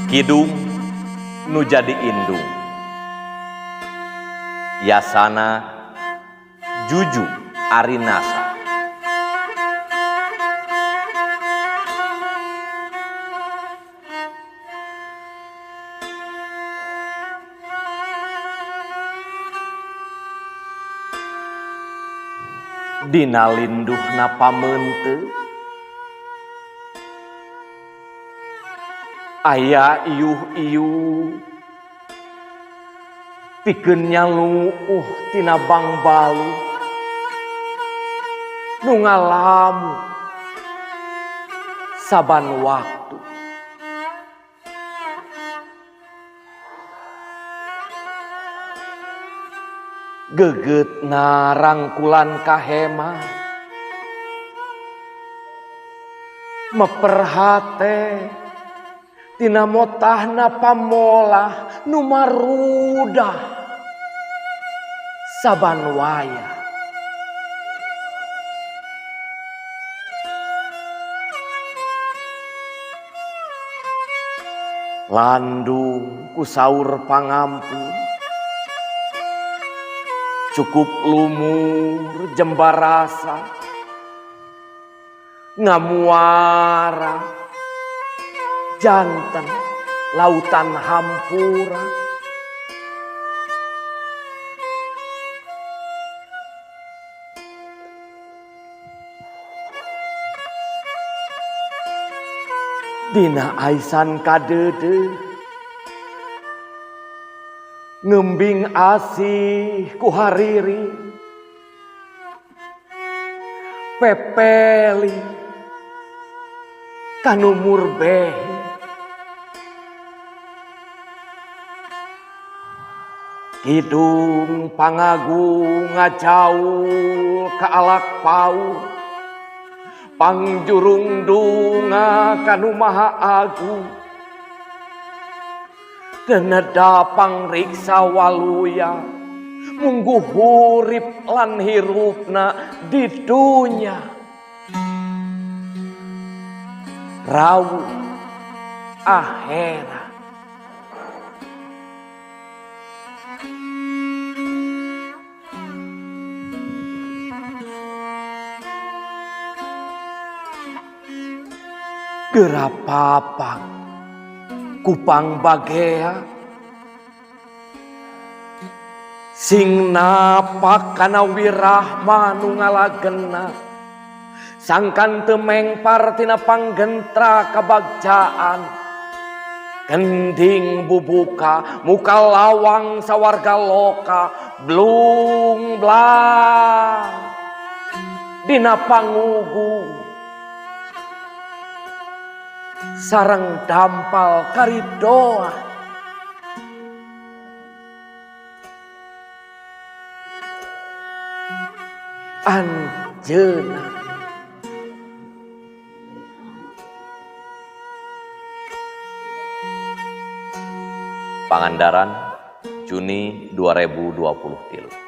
Kidung nu jadi indung, yasana Juju Arinasa. Dina linduhna pamenteu aya iuh-iuh pikeun nyaluuh tina bangbalu nu ngalamu saban waktu. Gegetna rangkulan kahema meperhate tina motahna pamolah nu marudah saban wayah. Landung ku saur pangampun cukup lumur jembarasa ngamuara janten lautan hampura. Dina aisan kadede ngembing asih ku hariri pepeli kanu murbehi kidung pangagung ngacaul ka alak paur pangjurung dunga kanu maha agung deneda pangriksa waluya munggu hurip lan hirupna di dunya rawu akhirat. Gerapapak kupang bagea sing napak kana wirahma nu ngalagenna sangkan teu mengpar tina panggentra kabagjaan gending bubuka muka lawang sawarga loka blung blang dina pangugu sareng dampal karidoa anjeuna. Pangandaran Juni 2023.